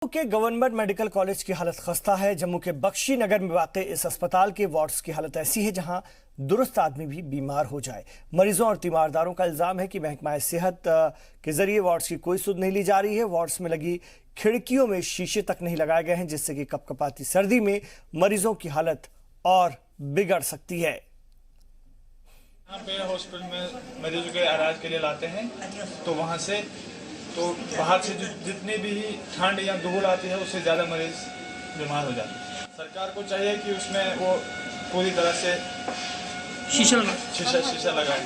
के government medical college की हालत खस्ता है। जम्मू के बख्शी नगर में वाक़ इस अस्पताल के वार्ड्स की हालत ऐसी है जहां दुरुस्त आदमी भी बीमार हो जाए। मरीजों और तीमारदारों का इल्जाम है कि महकमा सेहत के जरिए वार्ड्स की कोई सुध नहीं ली जा रही है। वार्ड्स में लगी खिड़कियों में शीशे तक नहीं लगाए गए हैं, जिससे कि कपकपाती सर्दी में मरीजों की हालत और बिगड़ सकती है। यहाँ पे हॉस्पिटल में मरीजों के इलाज के लिए लाते हैं, तो वहाँ से बाहर से जितनी भी ठंड या धूल आती है उससे ज़्यादा मरीज बीमार हो जाते हैं। सरकार को चाहिए कि उसमें वो पूरी तरह से शीशा लगाएं।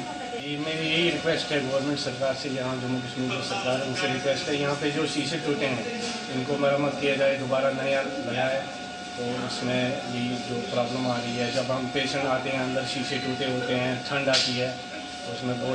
मेरी यही रिक्वेस्ट है गवर्नमेंट सरकार से, यहाँ जम्मू कश्मीर की सरकार है उनसे रिक्वेस्ट है, यहाँ पे जो शीशे टूटे हैं इनको मरम्मत किया जाए, दोबारा नया लगाए। तो उसमें ये जो प्रॉब्लम आ रही है, जब हम पेशेंट आते हैं अंदर शीशे टूटे होते हैं, ठंड आती है, तो उसमें बहुत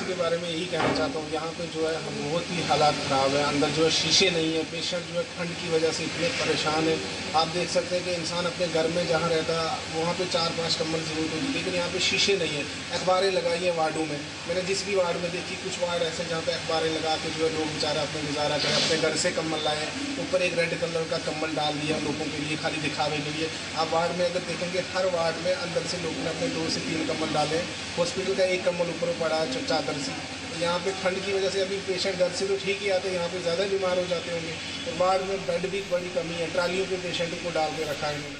के बारे में यही कहना चाहता हूँ। यहाँ पे जो है बहुत ही हालात ख़राब है, अंदर जो है शीशे नहीं है। पेशेंट जो है ठंड की वजह से इतने परेशान है। आप देख सकते हैं कि इंसान अपने घर में जहाँ रहता है वहाँ पे 4-5 कम्बल ज़रूरत होती है, लेकिन यहाँ पे शीशे नहीं है। अखबारें लगाई हैं वार्डों में, मैंने जिस भी वार्ड में देखी, कुछ वार्ड ऐसे जहाँ पे अखबारें लगा के जो है लोग बेचारा अपने गुजारा करें, अपने घर से कम्बल लाए, ऊपर एक रेड कलर का कम्बल डाल दिया लोगों के लिए खाली दिखावे के लिए। आप वार्ड में अगर देखेंगे हर वार्ड में अंदर से लोगों ने अपने 2 से 3 कम्बल डाले। हॉस्पिटल का एक कम्बल ऊपर पड़ा है चादर से। यहाँ पे ठंड की वजह से अभी पेशेंट घर से तो ठीक ही आते हैं, यहाँ पे ज़्यादा बीमार हो जाते होंगे। तो वार्ड में बेड भी बड़ी कमी है, ट्रालियों पे पेशेंट को डाल के रखा है इन्होंने।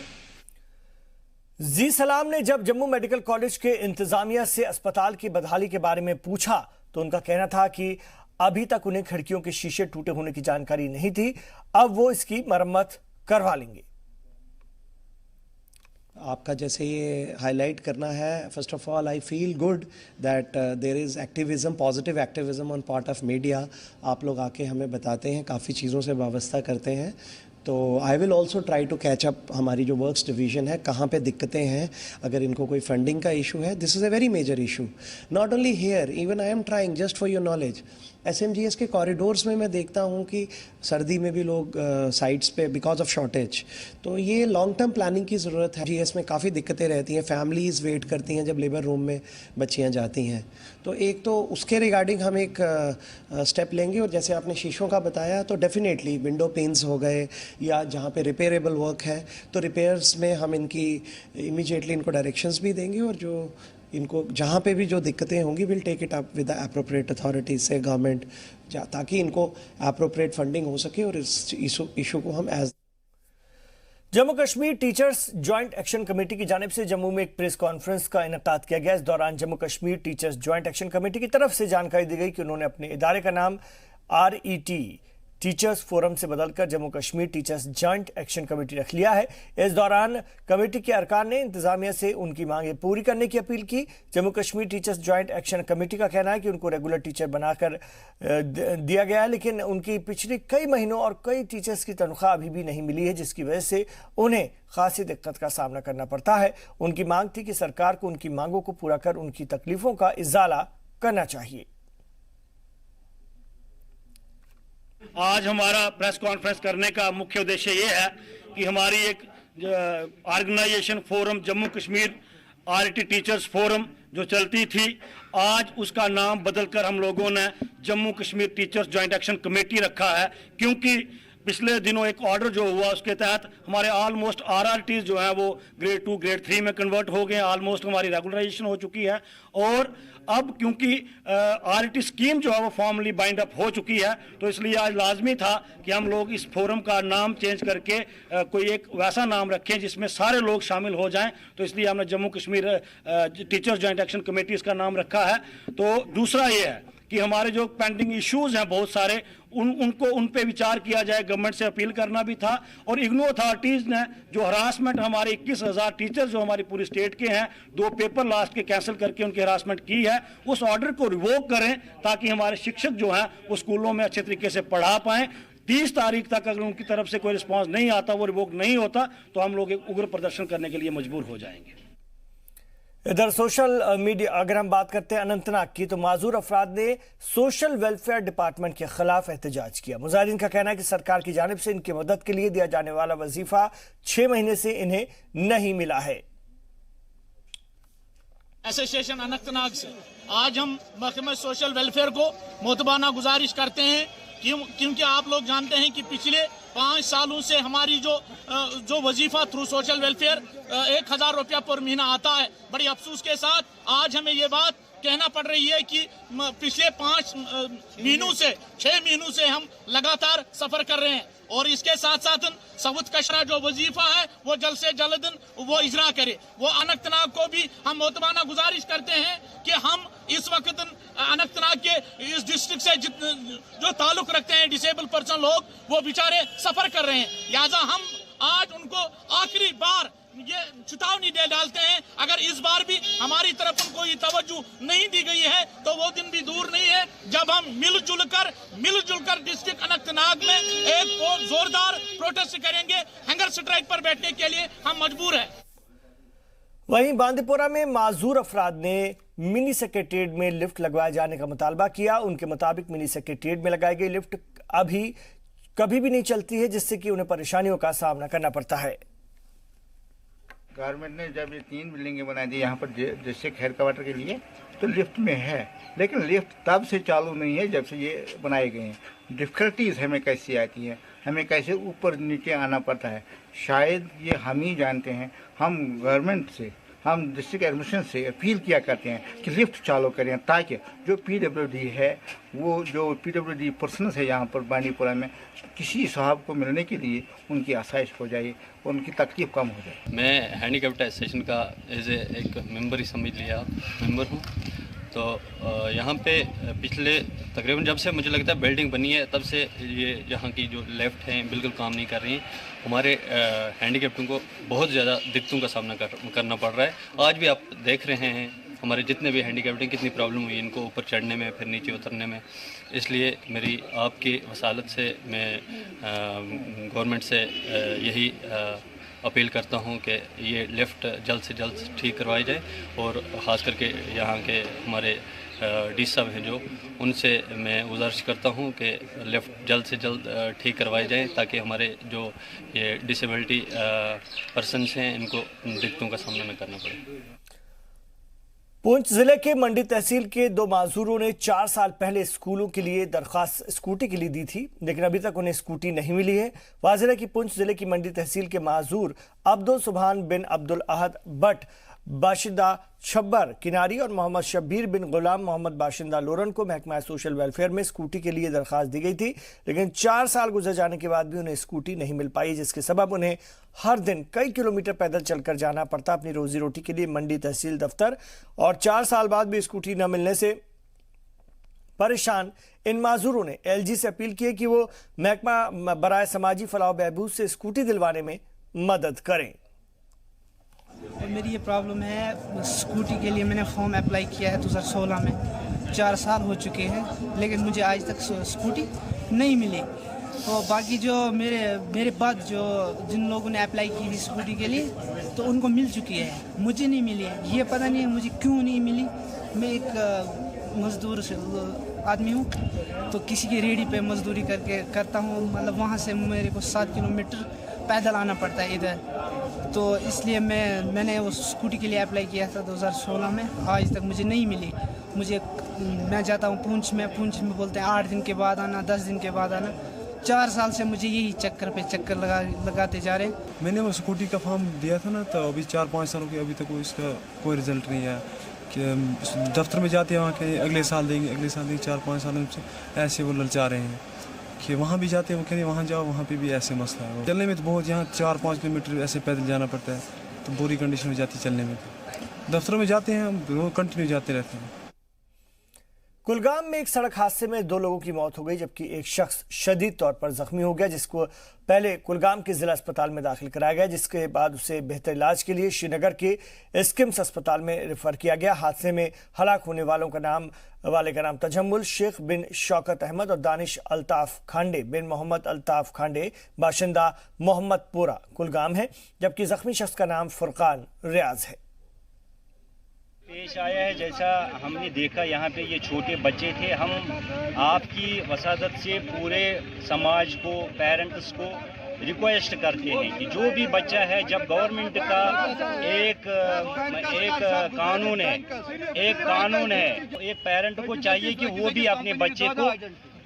जी सलाम ने जब जम्मू मेडिकल कॉलेज के इंतजामिया से अस्पताल की बदहाली के बारे में पूछा तो उनका कहना था कि अभी तक उन्हें खिड़कियों के शीशे टूटे होने की जानकारी नहीं थी, अब वो इसकी मरम्मत करवा लेंगे। आपका जैसे ये हाईलाइट करना है, first of all I feel good that there is activism, positive activism on part of media. आप लोग आके हमें बताते हैं, काफ़ी चीज़ों से वाबस्ता करते हैं। तो I will also try to catch up हमारी जो वर्क्स डिवीज़न है, कहाँ पे दिक्कतें हैं। अगर इनको कोई फंडिंग का इशू है, this is a very major issue, not only here, even I am trying, just for your knowledge, SMGS के कॉरिडोर्स में मैं देखता हूँ कि सर्दी में भी लोग साइट्स पे बिकॉज ऑफ शॉर्टेज। तो ये लॉन्ग टर्म प्लानिंग की ज़रूरत है। GS में काफ़ी दिक्कतें रहती हैं, फैमिलीज़ वेट करती हैं जब लेबर रूम में बच्चियाँ जाती हैं। तो एक तो उसके रिगार्डिंग हम एक स्टेप लेंगे। और जैसे आपने शीशों का बताया, तो डेफिनेटली विंडो पेन्स हो गए या जहाँ पे रिपेयरेबल वर्क है, तो रिपेयर्स में हम इनकी इमीडिएटली इनको डायरेक्शंस भी देंगे। और जो इनको जहाँ पे भी जो दिक्कतें होंगी, will take it up with the appropriate authorities से गवर्नमेंट, ताकि इनको एप्रोप्रिएट फंडिंग हो सके और इस इशू को हम एज। Jammu Kashmir teachers joint action committee की जानिब से जम्मू में एक प्रेस कॉन्फ्रेंस का इनेकाद किया गया। इस दौरान Jammu Kashmir teachers joint action committee की तरफ से जानकारी दी गई कि उन्होंने अपने इदारे का नाम RET टीचर्स फोरम से बदलकर Jammu Kashmir teachers joint action committee रख लिया है। इस दौरान कमेटी के अरकान ने इंतजामिया से उनकी मांगें पूरी करने की अपील की। Jammu Kashmir teachers joint action committee का कहना है कि उनको रेगुलर टीचर बनाकर दिया गया है, लेकिन उनकी पिछले कई महीनों और कई टीचर्स की तनख्वाह अभी भी नहीं मिली है, जिसकी वजह से उन्हें खासी दिक्कत का सामना करना पड़ता है। उनकी मांग थी कि सरकार को उनकी मांगों को पूरा कर उनकी तकलीफों का इजाला करना चाहिए। आज हमारा प्रेस कॉन्फ्रेंस करने का मुख्य उद्देश्य ये है कि हमारी एक organisation forum Jammu Kashmir RET teachers forum जो चलती थी, आज उसका नाम बदलकर हम लोगों ने Jammu Kashmir teachers joint action committee रखा है। क्योंकि पिछले दिनों एक ऑर्डर जो हुआ उसके तहत हमारे ऑलमोस्ट RRTs जो है वो ग्रेड 2 ग्रेड 3 में कन्वर्ट हो गए, ऑलमोस्ट हमारी रेगुलराइजेशन हो चुकी है। और अब क्योंकि RET स्कीम जो है वो फॉर्मली बाइंड अप हो चुकी है, तो इसलिए आज लाजमी था कि हम लोग इस फोरम का नाम चेंज करके कोई एक वैसा नाम रखें जिसमें सारे लोग शामिल हो जाएं। तो इसलिए हमने Jammu Kashmir teachers joint action committee इसका नाम रखा है। तो दूसरा ये है कि हमारे जो पेंडिंग इश्यूज हैं बहुत सारे, उन पे विचार किया जाए। गवर्नमेंट से अपील करना भी था। और इग्नू अथॉरिटीज़ ने जो हरासमेंट हमारे 21,000 टीचर्स जो हमारी पूरी स्टेट के हैं, 2 पेपर लास्ट के कैंसिल करके उनकी हरासमेंट की है, उस ऑर्डर को रिवोक करें ताकि हमारे शिक्षक जो हैं वो स्कूलों में अच्छे तरीके से पढ़ा पाएँ। 30 तारीख तक अगर उनकी तरफ से कोई रिस्पॉन्स नहीं आता, वो रिवोक नहीं होता, तो हम लोग एक उग्र प्रदर्शन करने के लिए मजबूर हो जाएंगे। इधर सोशल मीडिया अगर हम बात करते हैं अनंतनाग की, तो माजूर अफराद ने सोशल वेलफेयर डिपार्टमेंट के खिलाफ एहतजाज किया। मुजाहिदीन का कहना है कि सरकार की जानिब से इनकी मदद के लिए दिया जाने वाला वजीफा 6 महीने से इन्हें नहीं मिला है। एसोसिएशन अनंतनाग से आज हम महकमा सोशल वेलफेयर को मोतबाना गुजारिश करते हैं क्योंकि आप लोग जानते हैं कि पिछले 5 सालों से हमारी जो वजीफा थ्रू सोशल वेलफेयर 1000 रुपया पर महीना आता है। बड़ी अफसोस के साथ आज हमें ये बात कहना पड़ रही है कि पिछले 6 महीनों से हम लगातार सफर कर रहे हैं और इसके साथ साथ सऊद कशरा जो वजीफा है वो जल्द से जल्द वो इजरा करे। वो अनंतनाग को भी हम मोहतबाना गुजारिश करते हैं कि हम इस वक्त अनंतनाग के इस डिस्ट्रिक्ट से जो ताल्लुक रखते हैं डिसेबल पर्सन लोग वो बेचारे सफर कर रहे हैं, लिहाजा हम आज उनको आखिरी बार ये चेतावनी दे डालते हैं, अगर इस बार भी हमारी तरफ उनको ये तवज्जो नहीं दी गई है तो वो दिन भी दूर नहीं है जब हम मिलजुल कर डिस्ट्रिक्ट अनंतनाग में एक जोरदार प्रोटेस्ट करेंगे। हंगर स्ट्राइक पर बैठने के लिए हम मजबूर हैं। वहीं बांदीपोरा में माजूर अफराद ने मिनी सेक्रेटेरिएट में लिफ्ट लगवाए जाने का मुतालबा किया। उनके मुताबिक मिनी सेक्रेटेरिएट में लगाई गई लिफ्ट अभी कभी भी नहीं चलती है, जिससे कि उन्हें परेशानियों का सामना करना पड़ता है। गवर्नमेंट ने जब ये 3 बिल्डिंगें बना दी यहाँ पर डिस्ट्रिक्ट हेड क्वार्टर के लिए, तो लिफ्ट में है, लेकिन लिफ्ट तब से चालू नहीं है जब से ये बनाए गए हैं। डिफ़िकल्टीज़ हमें कैसी आती हैं, हमें कैसे ऊपर नीचे आना पड़ता है, शायद ये हम ही जानते हैं। हम गवर्नमेंट से, हम डिस्ट्रिक्ट एडमिनिस्ट्रेशन से अपील किया करते हैं कि लिफ्ट चालू करें ताकि जो PWD है, वो जो PWD पर्सनस है यहाँ पर बांदीपोरा में, किसी साहब को मिलने के लिए उनकी आसाइश हो जाए, उनकी तकलीफ कम हो जाए। मैं हैंडीकैप्ड एसोसिएशन का एक मेंबर ही समझ लिया मेंबर हूँ। तो यहाँ पे पिछले तकरीबन जब से मुझे लगता है बिल्डिंग बनी है तब से ये यहाँ की जो लेफ़्ट हैं बिल्कुल काम नहीं कर रही हैं। हमारे हैंडीकैप्टों को बहुत ज़्यादा दिक्कतों का सामना करना पड़ रहा है। आज भी आप देख रहे हैं हमारे जितने भी हैंडीकैप्ड हैं कितनी प्रॉब्लम हुई इनको ऊपर चढ़ने में फिर नीचे उतरने में। इसलिए मेरी आपकी वसालत से मैं गवर्नमेंट से यही अपील करता हूं कि ये लिफ्ट जल्द से जल्द ठीक करवाई जाए और ख़ास करके यहाँ के हमारे डी साहब हैं जो, उनसे मैं गुजारिश करता हूं कि लिफ्ट जल्द से जल्द ठीक करवाई जाए ताकि हमारे जो ये डिसेबिलिटी पर्सनस हैं इनको दिक्कतों का सामना न करना पड़े। पुंछ जिले के मंडी तहसील के 2 माजूरों ने 4 साल पहले स्कूलों के लिए दरख्वास्त स्कूटी के लिए दी थी, लेकिन अभी तक उन्हें स्कूटी नहीं मिली है। वाजिब है कि पुंछ जिले की मंडी तहसील के माजूर अब्दुल सुभान बिन अब्दुल अहद बट बाशिंदा छब्बर किनारी और मोहम्मद शब्बीर बिन गुलाम मोहम्मद बाशिंदा लोरन को महकमा सोशल वेलफेयर में स्कूटी के लिए दरख्वास्त दी गई थी, लेकिन 4 साल गुजर जाने के बाद भी उन्हें स्कूटी नहीं मिल पाई, जिसके सबब उन्हें हर दिन कई किलोमीटर पैदल चलकर जाना पड़ता अपनी रोजी रोटी के लिए मंडी तहसील दफ्तर। और 4 साल बाद भी स्कूटी न मिलने से परेशान इन माजूरों ने LG से अपील की है कि वो महकमा बराए समाजी फलाह बहबूद से स्कूटी दिलवाने में मदद करें। मेरी ये प्रॉब्लम है, स्कूटी के लिए मैंने फॉर्म अप्लाई किया है 2016 में, 4 साल हो चुके हैं, लेकिन मुझे आज तक स्कूटी नहीं मिली। तो बाकी जो मेरे बाद जो जिन लोगों ने अप्लाई की थी स्कूटी के लिए तो उनको मिल चुकी है, मुझे नहीं मिली है। ये पता नहीं है मुझे क्यों नहीं मिली। मैं एक मज़दूर से आदमी हूँ, तो किसी की रेहड़ी पे मज़दूरी करता हूँ, मतलब वहाँ से मेरे को 7 किलोमीटर पैदल आना पड़ता है इधर। तो इसलिए मैंने उस स्कूटी के लिए अप्लाई किया था 2016 में, आज तक मुझे नहीं मिली। मैं जाता हूँ पुंछ में बोलते हैं 8 दिन के बाद आना, 10 दिन के बाद आना। 4 साल से मुझे यही चक्कर पे चक्कर लगाते जा रहे हैं। मैंने वो स्कूटी का फॉर्म दिया था ना, तो अभी 4-5 सालों के अभी तक इसका कोई रिजल्ट नहीं है कि दफ्तर में जाते हैं वहाँ के अगले साल देंगे 4-5 सालों से ऐसे वो ललचा रहे हैं कि वहाँ भी जाते हैं, वो कहते हैं वहाँ जाओ, वहाँ पे भी ऐसे मसला है। चलने में तो बहुत, यहाँ 4-5 किलोमीटर ऐसे पैदल जाना पड़ता है, तो बुरी कंडीशन हो जाती है चलने में। दफ्तरों में जाते हैं हम, वो कंटिन्यू जाते रहते हैं। कुलगाम में एक सड़क हादसे में 2 लोगों की मौत हो गई, जबकि एक शख्स शदीद तौर पर जख्मी हो गया, जिसको पहले कुलगाम के जिला अस्पताल में दाखिल कराया गया, जिसके बाद उसे बेहतर इलाज के लिए श्रीनगर के स्किम्स अस्पताल में रेफर किया गया। हादसे में हलाक होने वालों का नाम तजम्मुल शेख बिन शौकत अहमद और दानिश अल्ताफ खांडे बिन मोहम्मद अल्ताफ खांडे बाशिंदा मोहम्मदपुरा कुलगाम है, जबकि जख्मी शख्स का नाम फुरकान रियाज है। पेश आया है जैसा हमने देखा, यहाँ पे ये छोटे बच्चे थे। हम आपकी वसादत से पूरे समाज को, पेरेंट्स को रिक्वेस्ट करते हैं कि जो भी बच्चा है, जब गवर्नमेंट का एक कानून है, एक पेरेंट को चाहिए कि वो भी अपने बच्चे को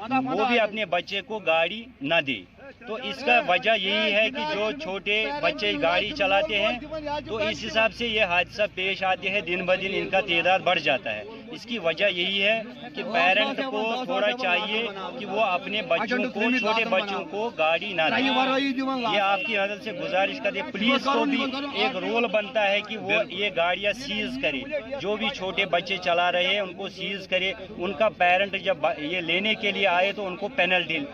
वो भी अपने बच्चे को गाड़ी न दे। तो इसका वजह यही है कि जो छोटे बच्चे गाड़ी चलाते हैं तो इस हिसाब से ये हादसा पेश आते हैं, दिन ब दिन इनका तादाद बढ़ जाता है। इसकी वजह यही है कि पेरेंट को थोड़ा चाहिए कि वो अपने बच्चों को, छोटे बच्चों को गाड़ी ना दें। ये आपकी मदद से गुजारिश करते, पुलिस को भी एक रोल बनता है कि वो ये गाड़ियाँ सीज करे, जो भी छोटे बच्चे चला रहे हैं उनको सीज करे। उनका पेरेंट जब ये लेने के लिए आए तो उनको पेनल्टी।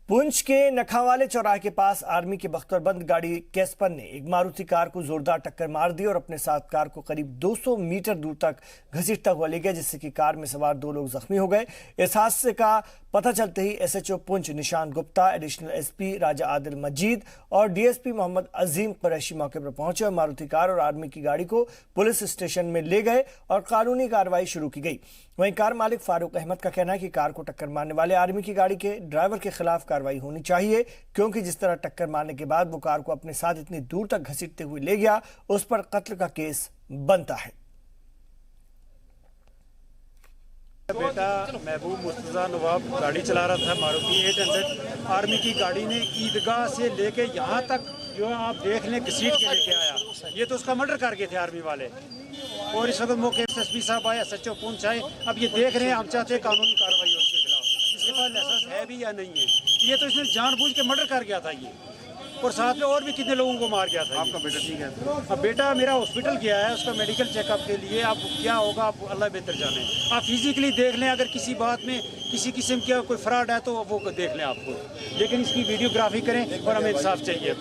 पुंछ के नखावाले चौराहे के पास आर्मी की बख्तरबंद गाड़ी कैस्पर ने एक मारुति कार को जोरदार टक्कर मार दी और अपने साथ कार को करीब 200 मीटर दूर तक घसीटता हुआ ले गया, जिससे कि कार में सवार 2 लोग जख्मी हो गए। इस हादसे का पता चलते ही एसएचओ पुंछ निशान गुप्ता, एडिशनल एसपी राजा आदिल मजीद और डीएसपी मोहम्मद अजीम कुरैशी मौके पर पहुंचे और मारुति कार और आर्मी की गाड़ी को पुलिस स्टेशन में ले गए और कानूनी कार्रवाई शुरू की गई। वहीं कार मालिक फारूक अहमद का कहना है कि कार को टक्कर मारने वाले आर्मी की गाड़ी के ड्राइवर के खिलाफ कार्रवाई होनी चाहिए, क्योंकि जिस तरह टक्कर मारने के बाद वो कार को अपने साथ इतनी दूर तक घसीटते हुए ले गया, उस पर कत्ल का केस बनता है। बेटा महबूब मुस्तफा नवाब गाड़ी चला रहा था, मारुति 800। आर्मी की गाड़ी ने ईदगाह से लेके यहाँ तक जो आप देख लें घसीट के लेके आया। ये तो उसका मर्डर कर गए थे आर्मी वाले। और इस वक्त मौके एसएसपी साहब आए, एसएचओ पुंछ आए। अब ये देख रहे हैं, हम चाहते हैं कानूनी कार्रवाई हो उसके खिलाफ। इसके पास लाइसेंस है भी या नहीं है, ये तो इसने जानबूझ के मर्डर कर गया था ये, और साथ में और भी कितने लोगों को मार गया था। आपका बेटा ठीक है? अब बेटा मेरा हॉस्पिटल गया है उसका मेडिकल चेकअप के लिए। अब क्या होगा आप अल्लाह बेहतर जाने। आप फिजिकली देख लें, अगर किसी बात में किसी किस्म का कोई फ्रॉड है तो वो देख लें आपको, लेकिन इसकी वीडियोग्राफी करें और हमें इंसाफ चाहिए।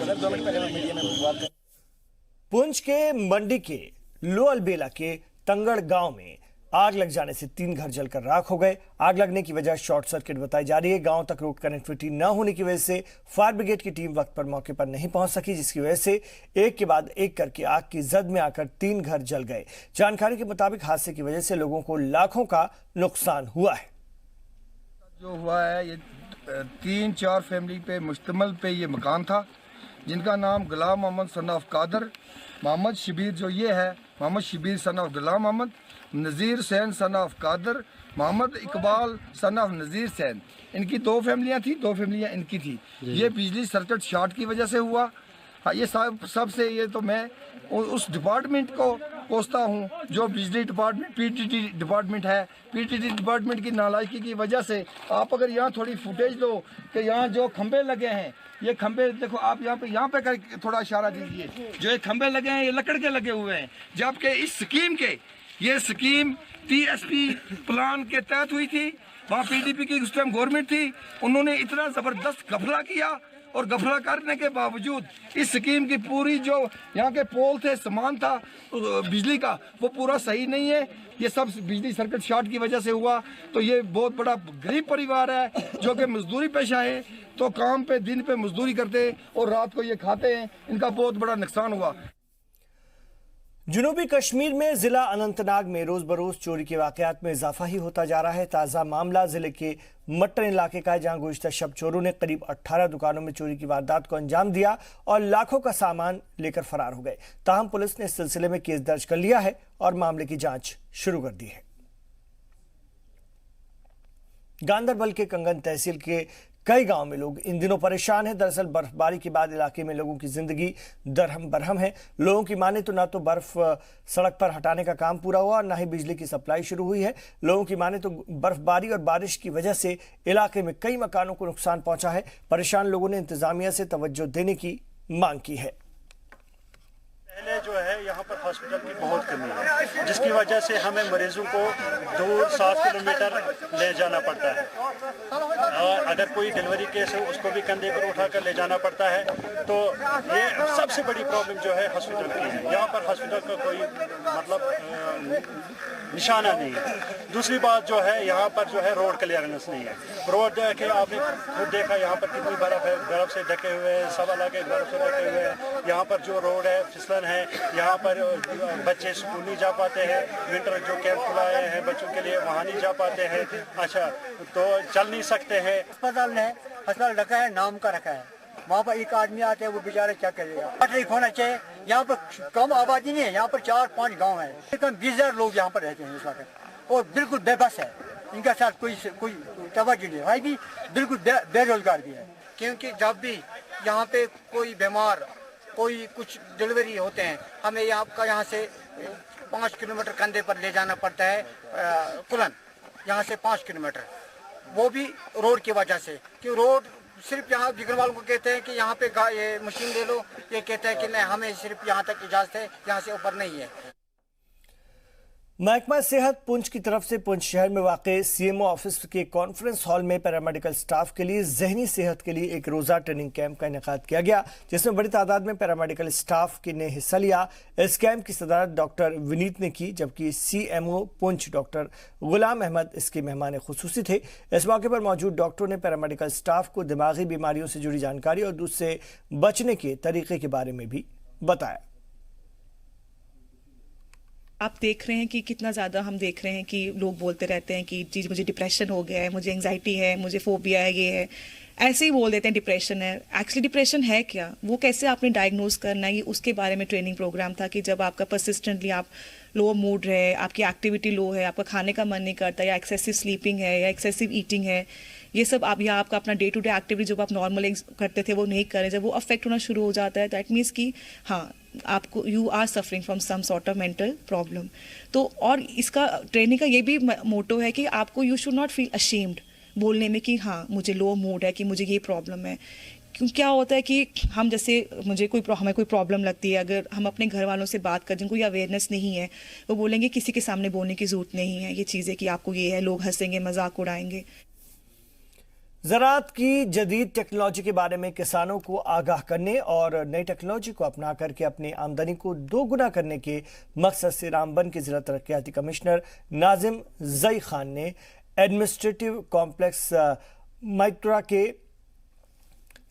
पुंछ के मंडी के लोअलबेला के तंगड़ गांव में आग लग जाने से 3 घर जलकर राख हो गए। आग लगने की वजह शॉर्ट सर्किट बताई जा रही है। गांव तक रोड कनेक्टिविटी न होने की वजह से फायर ब्रिगेड की टीम वक्त पर मौके पर नहीं पहुंच सकी, जिसकी वजह से एक के बाद एक करके आग की जद में आकर 3 घर जल गए। जानकारी के मुताबिक हादसे की वजह से लोगों को लाखों का नुकसान हुआ है। जो हुआ है ये 3-4 फैमिली पे मुश्तमिल पे ये मकान था, जिनका नाम गुलाम मोहम्मद सन ऑफ कादर, मोहम्मद शबीर जो ये है Mohammad Shabir son of Ghulam Mohammad, Nazir Sain son of Qadir, Mohammad Iqbal son of Nazir Sain. इनकी 2 फैमिलियाँ थी, 2 फैमिलियाँ इनकी थी। ये बिजली सर्किट शॉर्ट की वजह से हुआ। हाँ, ये सबसे ये तो मैं उस डिपार्टमेंट को कोसता हूँ जो बिजली डिपार्टमेंट पीटीटी डिपार्टमेंट है। पीटीटी डिपार्टमेंट की नालायकी की वजह से आप अगर यहाँ थोड़ी फुटेज लो कि यहाँ जो खंबे लगे हैं, ये खंबे देखो आप यहाँ पे कर थोड़ा इशारा दीजिए। जो ये खंबे लगे हैं ये लकड़ के लगे हुए हैं, जबकि इस स्कीम के ये स्कीम टीएसपी प्लान के तहत हुई थी। वहाँ पीडीपी की उस टाइम गवर्नमेंट थी, उन्होंने इतना ज़बरदस्त घपला किया और घपला करने के बावजूद इस स्कीम की पूरी जो यहाँ के पोल थे, सामान था बिजली का, वो पूरा सही नहीं है। ये सब बिजली सर्किट शॉर्ट की वजह से हुआ। तो ये बहुत बड़ा गरीब परिवार है जो कि मजदूरी पेशा है, तो काम पे दिन पे मजदूरी करते हैं और रात को ये खाते हैं। इनका बहुत बड़ा नुकसान हुआ। जनूबी कश्मीर में जिला अनंतनाग में रोज बरोज चोरी के वाकयात में इजाफा ही होता जा रहा है। ताज़ा मामला जिले के मट्टन इलाके का है, जहां गुज़िश्ता शब चोरों ने करीब 18 दुकानों में चोरी की वारदात को अंजाम दिया और लाखों का सामान लेकर फरार हो गए। ताहम पुलिस ने इस सिलसिले में केस दर्ज कर लिया है और मामले की जांच शुरू कर दी है। गांदरबल के कंगन तहसील के कई गांव में लोग इन दिनों परेशान हैं। दरअसल बर्फबारी के बाद इलाके में लोगों की जिंदगी दरहम बरहम है। लोगों की माने तो ना तो बर्फ सड़क पर हटाने का काम पूरा हुआ, ना ही बिजली की सप्लाई शुरू हुई है। लोगों की माने तो बर्फबारी और बारिश की वजह से इलाके में कई मकानों को नुकसान पहुंचा है। परेशान लोगों ने इंतजामिया से तवज्जो देने की मांग की है। पहले जो है यहाँ पर हॉस्पिटल की बहुत कमी है, जिसकी वजह से हमें मरीजों को दूर 7 किलोमीटर ले जाना पड़ता है। और अगर कोई डिलीवरी केस है उसको भी कंधे पर उठाकर ले जाना पड़ता है। तो ये सबसे बड़ी प्रॉब्लम जो है हॉस्पिटल की है। यहाँ पर हॉस्पिटल का कोई मतलब निशाना नहीं है। दूसरी बात जो है यहाँ पर जो है रोड क्लियरेंस नहीं है। रोड के आपने खुद देखा यहाँ पर कितनी बर्फ है, बर्फ से ढके हुए हैं, सब इलाके बर्फ से ढके हुए हैं। यहाँ पर जो रोड है फिसलन है, यहाँ पर बच्चे स्कूल नहीं जा पाते हैं। विंटर जो कैंप खुलाए हैं बच्चों के लिए वहाँ नहीं जा पाते हैं। अच्छा, तो चल नहीं सकते हैं। अस्पताल ने अस्पताल रखा है, नाम का रखा है। वहाँ पर एक आदमी आते हैं, वो बेचारे क्या करेगा। ठीक होना चाहिए। यहाँ पर कम आबादी नहीं है, यहाँ पर 4-5 गांव है, कम 20,000 लोग यहाँ पर रहते हैं इस वक्त और बिल्कुल बेबस है। इनका साथ कोई तवज्जो नहीं। भाई भी बिल्कुल बेरोजगार भी है, क्योंकि जब भी यहाँ पे कोई बीमार कोई कुछ डिलीवरी होते हैं, हमें यहाँ से 5 किलोमीटर कंधे पर ले जाना पड़ता है, कुलन यहाँ से 5 किलोमीटर, वो भी रोड की वजह से। कि रोड सिर्फ यहाँ बिगड़ वालों को कहते हैं कि यहाँ पे ये मशीन ले लो, ये कहते हैं कि नहीं हमें सिर्फ यहाँ तक इजाजत है, यहाँ से ऊपर नहीं है। महकमा सेहत पुंछ की तरफ से पुंछ शहर में वाक़ सीएमओ ऑफिस के कॉन्फ्रेंस हॉल में पैरामेडिकल स्टाफ के लिए जहनी सेहत के लिए एक रोज़ा ट्रेनिंग कैंप का इनेकाद किया गया, जिसमें बड़ी तादाद में पैरामेडिकल स्टाफ ने हिस्सा लिया। इस कैंप की सदारत डॉक्टर विनीत ने की, जबकि सीएमओ पुंछ डॉक्टर गुलाम अहमद इसके मेहमान खुसूसी थे। इस मौके पर मौजूद डॉक्टरों ने पैरामेडिकल स्टाफ को दिमागी बीमारियों से जुड़ी जानकारी और उससे बचने के तरीके के बारे में भी बताया। आप देख रहे हैं कि कितना ज़्यादा हम देख रहे हैं कि लोग बोलते रहते हैं कि जी मुझे डिप्रेशन हो गया है, मुझे एंजाइटी है, मुझे फोबिया है, ये है, ऐसे ही बोल देते हैं डिप्रेशन है। एक्चुअली डिप्रेशन है क्या, वो कैसे आपने डायग्नोज करना है, ये उसके बारे में ट्रेनिंग प्रोग्राम था कि जब आपका परसिस्टेंटली आप लो मूड रहे, आपकी एक्टिविटी लो है, आपका खाने का मन नहीं करता, या एक्सेसिव स्लीपिंग है, या एक्सेसिव ईटिंग है, ये सब आप या आपका अपना डे टू डे एक्टिविटी जब आप नॉर्मल करते थे वो नहीं करें, जब वो अफेक्ट होना शुरू हो जाता है, दैट मीन्स कि हाँ आपको you are suffering from some sort of mental problem. तो और इसका ट्रेनिंग का ये भी मोटो है कि आपको you should not feel ashamed बोलने में कि हाँ मुझे लो मूड है, कि मुझे ये प्रॉब्लम है। क्योंकि क्या होता है कि हम जैसे हमें कोई प्रॉब्लम लगती है, अगर हम अपने घर वालों से बात करें जिनको ये अवेयरनेस नहीं है, वो बोलेंगे किसी के सामने बोलने की ज़रूरत नहीं है ये चीज़ें कि आपको ये है, लोग हंसेंगे, मजाक उड़ाएंगे। ज़राअत की जदीद टेक्नोलॉजी के बारे में किसानों को आगाह करने और नई टेक्नोलॉजी को अपना करके अपनी आमदनी को दोगुना करने के मकसद से रामबन के जिला तरक्याती कमिश्नर नाजिम जई खान ने एडमिनिस्ट्रेटिव कॉम्प्लेक्स माइत्रा के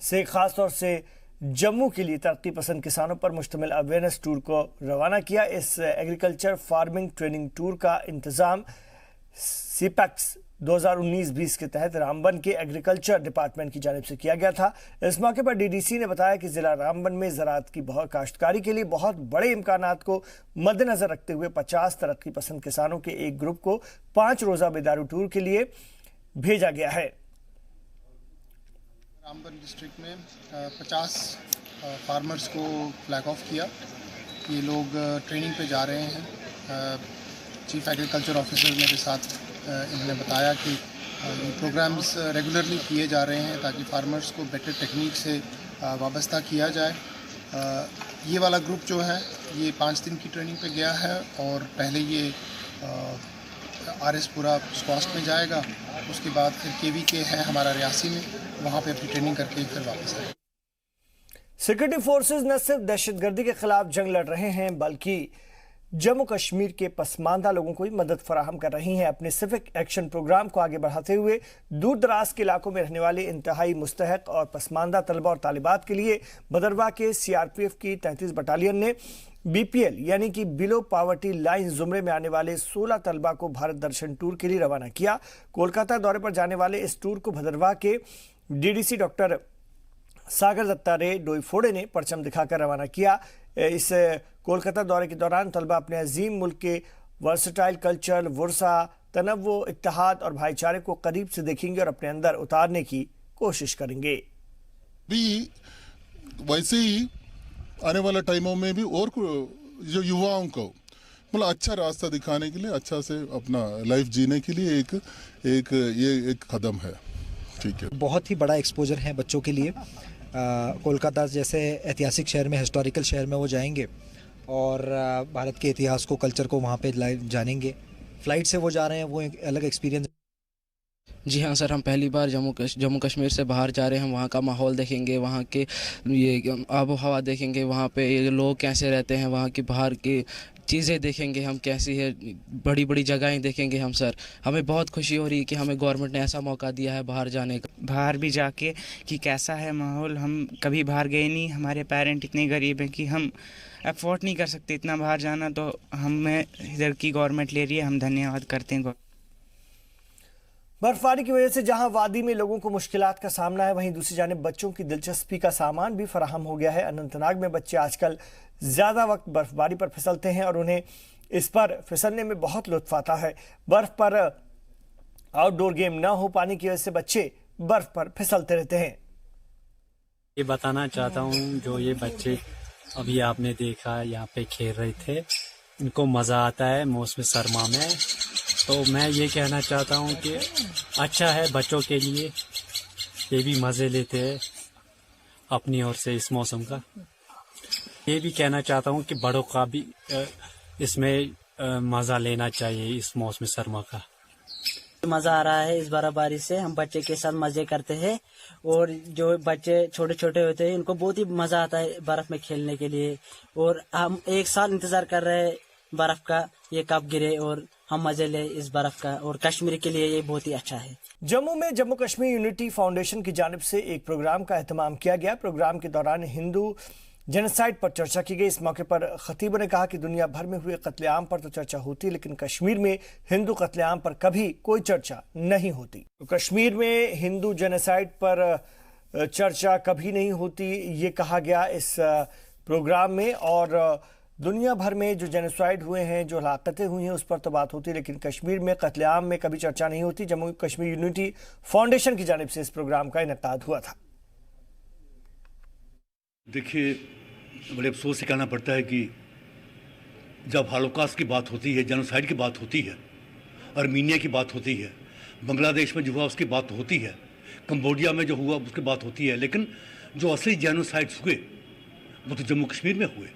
से खास तौर से जम्मू के लिए तरक्की पसंद किसानों पर मुश्तमिल अवेयरनेस टूर को रवाना किया। इस एग्रीकल्चर फार्मिंग ट्रेनिंग टूर का इंतज़ाम सीपैक्स 2019-20 के तहत रामबन के एग्रीकल्चर डिपार्टमेंट की जानिब से किया गया था। इस मौके पर डीडीसी ने बताया कि जिला रामबन में ज़राअत की काश्तकारी के लिए बहुत बड़े इम्कानात को मद्देनजर रखते हुए 50 तरक्की पसंद किसानों के एक ग्रुप को 5 रोज़ा बेदारू टूर के लिए भेजा गया है। रामबन डिस्ट्रिक्ट में 50 फार्मर्स को फ्लैग ऑफ किया। ये लोग ट्रेनिंग पे जा रहे हैं। चीफ एग्रीकल्चर ऑफिसर मेरे साथ इन्होंने बताया कि ये प्रोग्राम्स रेगुलरली किए जा रहे हैं ताकि फार्मर्स को बेटर टेक्निक से वाबस्ता किया जाए। ये वाला ग्रुप जो है ये 5 दिन की ट्रेनिंग पे गया है और पहले ये आरएसपुरा स्क्वास्ट में जाएगा, उसके बाद फिर केवीके है हमारा रियासी में, वहाँ पे अपनी ट्रेनिंग करके फिर वापस आएगा। सिक्योरिटी फोर्सेस न सिर्फ दहशतगर्दी के खिलाफ जंग लड़ रहे हैं बल्कि जम्मू कश्मीर के पसमानदा लोगों को भी मदद फराहम कर रही हैं। अपने सिविक एक्शन प्रोग्राम को आगे बढ़ाते हुए दूर दराज के इलाकों में रहने वाले इंतहाई मुस्तहक और पसमानदा तलबा और तालिबात के लिए भदरवा के सीआरपीएफ की 33 बटालियन ने बीपीएल यानी कि बिलो पावर्टी लाइन जुमरे में आने वाले 16 तलबा को भारत दर्शन टूर के लिए रवाना किया। कोलकाता दौरे पर जाने वाले इस टूर को भदरवा के डीडीसी डॉक्टर सागर दत्ता रे डोईफोड़े ने परचम दिखाकर रवाना किया। इस कोलकाता दौरे के दौरान तलबा अपने अजीम मुल्क के वर्सटाइल कल्चर, वर्सा, तनव्वु, इत्तेहाद और भाईचारे को करीब से देखेंगे और अपने अंदर उतारने की कोशिश करेंगे। भी वैसे ही आने वाले टाइमों में भी और जो युवाओं को मतलब अच्छा रास्ता दिखाने के लिए, अच्छा से अपना लाइफ जीने के लिए एक कदम है। ठीक है, बहुत ही बड़ा एक्सपोजर है बच्चों के लिए। कोलकाता जैसे ऐतिहासिक शहर में, हिस्टोरिकल शहर में वो जाएंगे और भारत के इतिहास को, कल्चर को वहाँ पे लाइव जानेंगे। फ़्लाइट से वो जा रहे हैं, वो एक अलग एक्सपीरियंस। जी हाँ सर, हम पहली बार जम्मू कश्मीर से बाहर जा रहे हैं। हम वहाँ का माहौल देखेंगे, वहाँ के ये आबो हवा देखेंगे, वहाँ पे ये लोग कैसे रहते हैं, वहाँ की बाहर की चीज़ें देखेंगे हम कैसी है, बड़ी बड़ी जगहें देखेंगे हम सर। हमें बहुत खुशी हो रही है कि हमें गवर्नमेंट ने ऐसा मौका दिया है बाहर जाने का। बाहर भी जाके कि कैसा है माहौल, हम कभी बाहर गए नहीं, हमारे पेरेंट इतने गरीब हैं कि हम अफोर्ड नहीं कर सकते इतना बाहर जाना, तो हमें इधर की गवर्नमेंट ले रही है, हम धन्यवाद करते हैं। बर्फबारी की वजह से जहां वादी में लोगों को मुश्किलात का सामना है, वहीं दूसरी जानिब बच्चों की दिलचस्पी का सामान भी फराहम हो गया है। अनंतनाग में बच्चे आजकल ज़्यादा वक्त बर्फबारी पर फिसलते हैं और उन्हें इस पर फिसलने में बहुत लुत्फ आता है। बर्फ पर आउटडोर गेम न हो पाने की वजह से बच्चे बर्फ पर फिसलते रहते हैं। ये बताना चाहता हूँ, जो ये बच्चे अभी आपने देखा यहाँ पे खेल रहे थे, इनको मज़ा आता है मौसम सरमा में। तो मैं ये कहना चाहता हूँ कि अच्छा है बच्चों के लिए, ये भी मज़े लेते हैं अपनी ओर से इस मौसम का। ये भी कहना चाहता हूँ कि बड़ों का भी इसमें मज़ा लेना चाहिए इस मौसम सरमा का। मज़ा आ रहा है इस बर्फबारी से, हम बच्चे के साथ मज़े करते हैं और जो बच्चे छोटे छोटे होते हैं उनको बहुत ही मज़ा आता है बर्फ़ में खेलने के लिए। और हम एक साल इंतज़ार कर रहे हैं बर्फ़ का, ये कब गिरे और हम मज़े ले इस बर्फ़ का। और कश्मीर के लिए ये बहुत ही अच्छा है। जम्मू में जम्मू कश्मीर यूनिटी फाउंडेशन की जानिब से एक प्रोग्राम का एहतमाम किया गया। प्रोग्राम के दौरान हिंदू जेनोसाइड पर चर्चा की गई। इस मौके पर खतीबों ने कहा कि दुनिया भर में हुए कत्लेआम पर तो चर्चा होती है, लेकिन कश्मीर में हिंदू कत्लेआम पर कभी कोई चर्चा नहीं होती। तो कश्मीर में हिंदू जेनोसाइड पर चर्चा कभी नहीं होती, ये कहा गया इस प्रोग्राम में। और दुनिया भर में जो जेनोसाइड हुए हैं, जो हलाकतें हुई हैं, उस पर तो बात होती है, लेकिन कश्मीर में कत्लेआम में कभी चर्चा नहीं होती। जम्मू कश्मीर यूनिटी फाउंडेशन की जानिब से इस प्रोग्राम का इनेकाद हुआ था। देखिए, बड़े अफसोस से कहना पड़ता है कि जब हॉलोकॉस्ट की बात होती है, जेनोसाइड की बात होती है, आर्मीनिया की बात होती है, बांग्लादेश में जो हुआ उसकी बात होती है, कंबोडिया में जो हुआ उसकी बात होती है, लेकिन जो असली जेनोसाइड्स हुए वो तो जम्मू कश्मीर में हुए।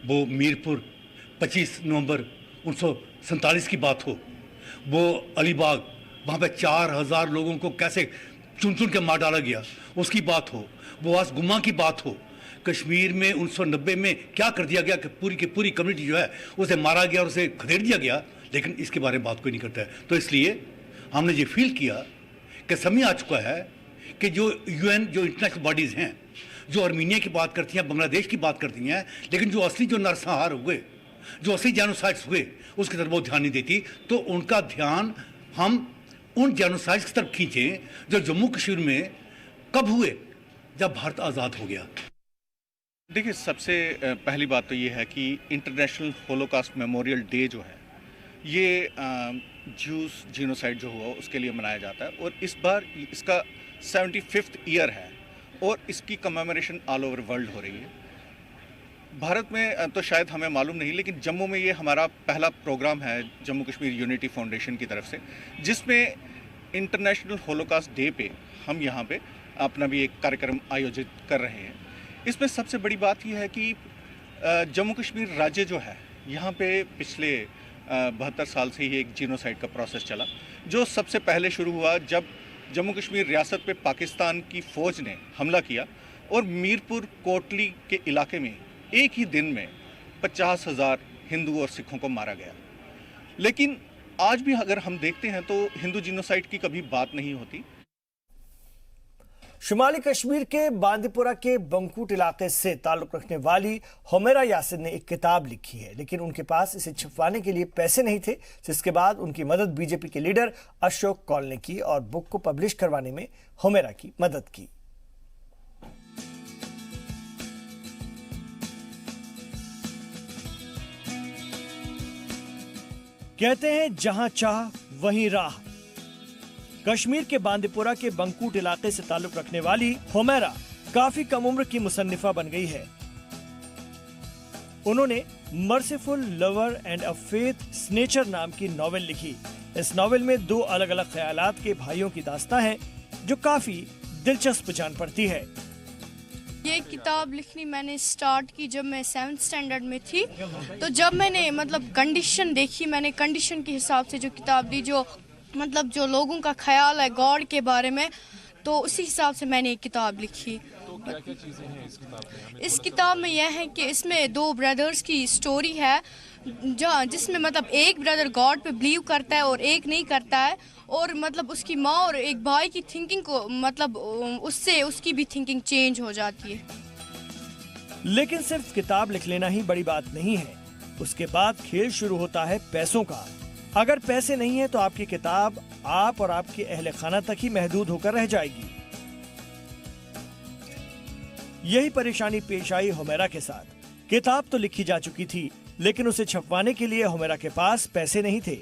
वो मीरपुर 25 नवंबर 1947 की बात हो, वो अलीबाग वहाँ पे 4000 लोगों को कैसे चुन चुन के मार डाला गया उसकी बात हो, वो आज गुम्मा की बात हो। कश्मीर में 1990 में क्या कर दिया गया कि पूरी की पूरी कम्युनिटी जो है उसे मारा गया और उसे खदेड़ दिया गया, लेकिन इसके बारे में बात कोई नहीं करता है। तो इसलिए हमने ये फील किया कि समय आ चुका है कि जो UN, जो इंटरनेशनल बॉडीज़ हैं, जो आर्मीनिया की बात करती हैं, बांग्लादेश की बात करती हैं, लेकिन जो असली जो नरसंहार हुए, जो असली जेनोसाइड्स हुए, उसकी तरफ बहुत ध्यान नहीं देती। तो उनका ध्यान हम उन जेनोसाइड्स की तरफ खींचें जो जम्मू कश्मीर में कब हुए, जब भारत आज़ाद हो गया। देखिए, सबसे पहली बात तो ये है कि इंटरनेशनल होलोकॉस्ट मेमोरियल डे जो है ये ज्यूस जीनोसाइड जो हुआ उसके लिए मनाया जाता है, और इस बार इसका 75th ईयर है और इसकी कमेमोरेशन ऑल ओवर वर्ल्ड हो रही है। भारत में तो शायद हमें मालूम नहीं, लेकिन जम्मू में ये हमारा पहला प्रोग्राम है जम्मू कश्मीर यूनिटी फाउंडेशन की तरफ से, जिसमें इंटरनेशनल होलोकॉस्ट डे पे हम यहाँ पे अपना भी एक कार्यक्रम आयोजित कर रहे हैं। इसमें सबसे बड़ी बात यह है कि जम्मू कश्मीर राज्य जो है, यहाँ पे पिछले 72 साल से ही एक जीनोसाइड का प्रोसेस चला, जो सबसे पहले शुरू हुआ जब जम्मू कश्मीर रियासत पे पाकिस्तान की फ़ौज ने हमला किया और मीरपुर कोटली के इलाके में एक ही दिन में 50,000 हिंदू और सिखों को मारा गया। लेकिन आज भी अगर हम देखते हैं तो हिंदू जीनोसाइड की कभी बात नहीं होती। शुमाली कश्मीर के बांदीपुरा के बंकूट इलाके से ताल्लुक रखने वाली हुमैरा यासिन ने एक किताब लिखी है, लेकिन उनके पास इसे छपवाने के लिए पैसे नहीं थे, जिसके बाद उनकी मदद बीजेपी के लीडर अशोक कौल ने की और बुक को पब्लिश करवाने में हुमैरा की मदद की। कहते हैं जहां चाह वहीं राह। कश्मीर के बांदीपुरा के बंकूट इलाके से ताल्लुक रखने वाली हुमैरा काफी कम उम्र की मुसन्निफा बन गई है। उन्होंने merciful lover and a faith snatcher नाम की नॉवेल लिखी। इस नॉवेल में 2 अलग अलग ख्यालात के भाइयों की दास्तां है जो काफी दिलचस्प जान पड़ती है। ये किताब लिखनी मैंने स्टार्ट की जब मैं 7th स्टैंडर्ड में थी। तो जब मैंने कंडीशन देखी, मैंने कंडीशन के हिसाब से जो किताब दी, जो जो लोगों का ख्याल है गॉड के बारे में, तो उसी हिसाब से मैंने एक किताब लिखी। तो क्या-क्या चीजें हैं इस किताब में? इस किताब में यह है कि इसमें 2 ब्रदर्स की स्टोरी है, जिसमें एक ब्रदर गॉड पे बिलीव करता है और एक नहीं करता है, और उसकी माँ और एक भाई की थिंकिंग को उससे उसकी भी थिंकिंग चेंज हो जाती है। लेकिन सिर्फ किताब लिख लेना ही बड़ी बात नहीं है, उसके बाद खेल शुरू होता है पैसों का। अगर पैसे नहीं है तो आपकी किताब आप और आपके अहले खाना तक ही महदूद होकर रह जाएगी। यही परेशानी पेश आई हुमैरा के साथ। किताब तो लिखी जा चुकी थी, लेकिन उसे छपवाने के लिए हुमैरा के पास पैसे नहीं थे।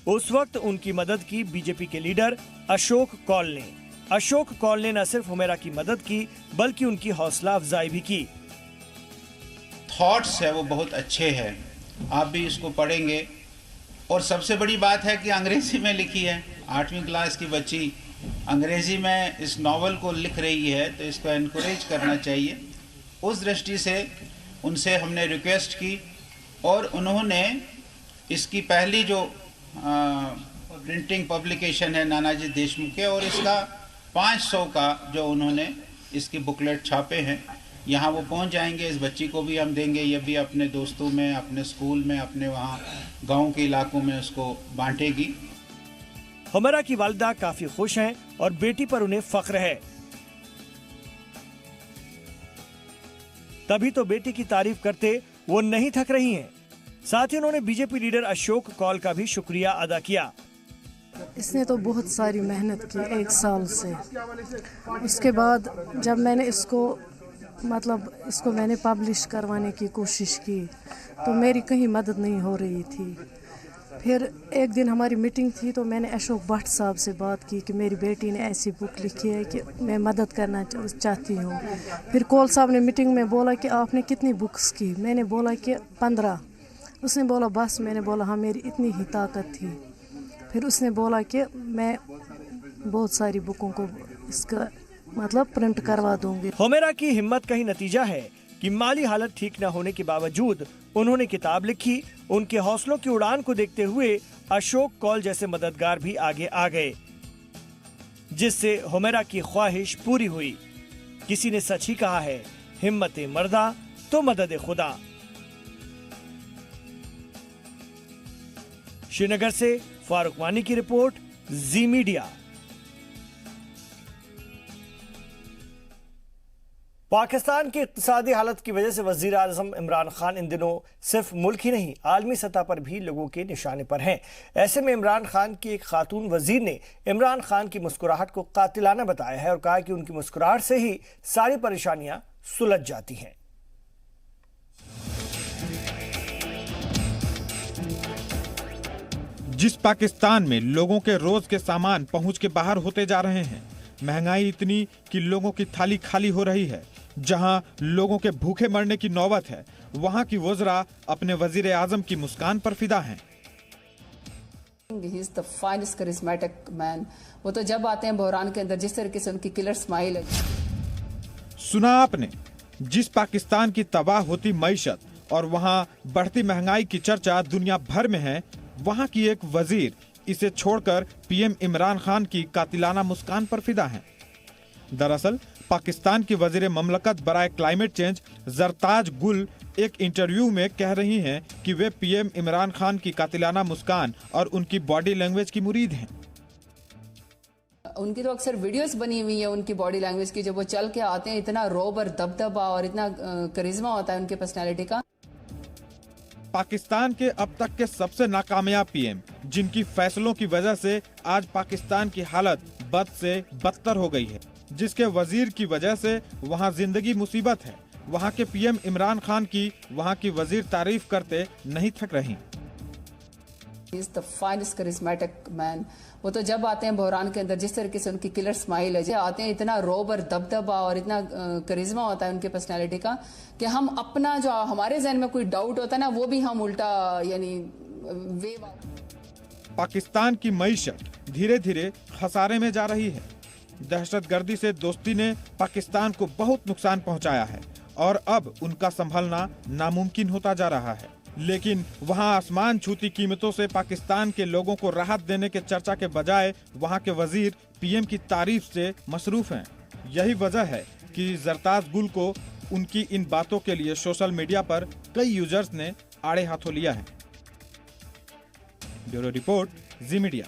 उस वक्त उनकी मदद की बीजेपी के लीडर अशोक कौल ने। अशोक कौल ने न सिर्फ हुमैरा की मदद की बल्कि उनकी हौसला अफजाई भी की। थॉट्स है वो बहुत अच्छे हैं, आप भी इसको पढ़ेंगे। और सबसे बड़ी बात है कि अंग्रेजी में लिखी है, 8वीं क्लास की बच्ची अंग्रेजी में इस नावल को लिख रही है, तो इसको एनकरेज करना चाहिए। उस दृष्टि से उनसे हमने रिक्वेस्ट की और उन्होंने इसकी पहली जो प्रिंटिंग पब्लिकेशन है नानाजी देशमुख के, और इसका 500 का जो उन्होंने इसकी बुकलेट छापे हैं, यहाँ वो पहुँच जाएंगे। इस बच्ची को भी हम देंगे, ये भी अपने दोस्तों में, अपने स्कूल में, अपने वहाँ गांव के इलाकों में उसको बांटेगी। हुमैरा की वालिदा काफी खुश हैं और बेटी पर उन्हें फख्र है। तभी तो बेटी की तारीफ करते वो नहीं थक रही हैं। साथ ही उन्होंने बीजेपी लीडर अशोक कौल का भी शुक्रिया अदा किया। इसने तो बहुत सारी मेहनत की 1 साल से। उसके बाद जब मैंने इसको मैंने पब्लिश करवाने की कोशिश की तो मेरी कहीं मदद नहीं हो रही थी। फिर एक दिन हमारी मीटिंग थी तो मैंने अशोक भट्ट साहब से बात की कि मेरी बेटी ने ऐसी बुक लिखी है कि मैं मदद करना चाहती हूँ। फिर कौल साहब ने मीटिंग में बोला कि आपने कितनी बुक्स की? मैंने बोला कि 15। उसने बोला बस। मैंने बोला हाँ, मेरी इतनी ही ताकत थी। फिर उसने बोला कि मैं बहुत सारी बुकों को इसका प्रिंट करवा दूंगी। हुमैरा की हिम्मत का ही नतीजा है कि माली हालत ठीक न होने के बावजूद उन्होंने किताब लिखी। उनके हौसलों की उड़ान को देखते हुए अशोक कौल जैसे मददगार भी आगे आ गए, जिससे हुमैरा की ख्वाहिश पूरी हुई। किसी ने सच ही कहा है, हिम्मत मर्दा तो मदद खुदा। श्रीनगर से फारूक वानी की रिपोर्ट, जी मीडिया। पाकिस्तान की इक्तिसादी हालत की वजह से वजीर आज़म इमरान खान इन दिनों सिर्फ मुल्क ही नहीं आलमी सतह पर भी लोगों के निशाने पर हैं। ऐसे में इमरान खान की एक खातून वजीर ने इमरान खान की मुस्कुराहट को कातिलाना बताया है और कहा कि उनकी मुस्कुराहट से ही सारी परेशानियां सुलझ जाती हैं। जिस पाकिस्तान में लोगों के रोज के सामान पहुंच के बाहर होते जा रहे हैं, महंगाई इतनी कि लोगों की थाली खाली हो रही है, जहां लोगों के भूखे मरने की नौबत है, वहां की वज़रा अपने वजीर आजम की मुस्कान पर फिदा हैं। He is the finest charismatic man. वो तो जब आते हैं बहरान के अंदर जिस तरीके से उनकी किलर स्माइल है। सुना आपने, जिस पाकिस्तान की तबाह होती मईशत और वहां बढ़ती महंगाई की चर्चा दुनिया भर में है, वहां की एक वजीर इसे छोड़कर पीएम इमरान खान की कातिलाना मुस्कान पर फिदा हैं। दरअसल पाकिस्तान की वजीर ममलकत बराए क्लाइमेट चेंज जरताज गुल एक इंटरव्यू में कह रही हैं कि वे पीएम इमरान खान की कातिलाना मुस्कान और उनकी बॉडी लैंग्वेज की मुरीद हैं। उनकी तो अक्सर वीडियोस बनी हुई है उनकी बॉडी लैंग्वेज की, जब वो चल के आते हैं इतना रौब और दबदबा और इतना करिश्मा होता है उनके पर्सनैलिटी का। पाकिस्तान के अब तक के सबसे नाकामयाब पीएम, जिनकी फैसलों की वजह से आज पाकिस्तान की हालत बद से बदतर हो गई है, जिसके वजीर की वजह से वहां जिंदगी मुसीबत है, वहां के पीएम इमरान खान की वहां की वजीर तारीफ करते नहीं थक रही। He is the finest charismatic man. वो तो जब आते हैं बहरान के अंदर जिस तरीके से उनकी किलर स्माइल है, आते हैं इतना रौब और दबदबा और इतना करिश्मा होता है उनके पर्सनैलिटी का कि हम अपना जो हमारे जहन में कोई डाउट होता है ना, वो भी हम उल्टा यानी पाकिस्तान की मईशत धीरे धीरे खसारे में जा रही है। दहशतगर्दी से दोस्ती ने पाकिस्तान को बहुत नुकसान पहुंचाया है और अब उनका संभलना नामुमकिन होता जा रहा है। लेकिन वहां आसमान छूती कीमतों से पाकिस्तान के लोगों को राहत देने के चर्चा के बजाय वहां के वजीर पीएम की तारीफ से मसरूफ हैं। यही वजह है कि जरताज गुल को उनकी इन बातों के लिए सोशल मीडिया पर कई यूजर्स ने आड़े हाथों लिया है। ब्यूरो रिपोर्ट, जी मीडिया।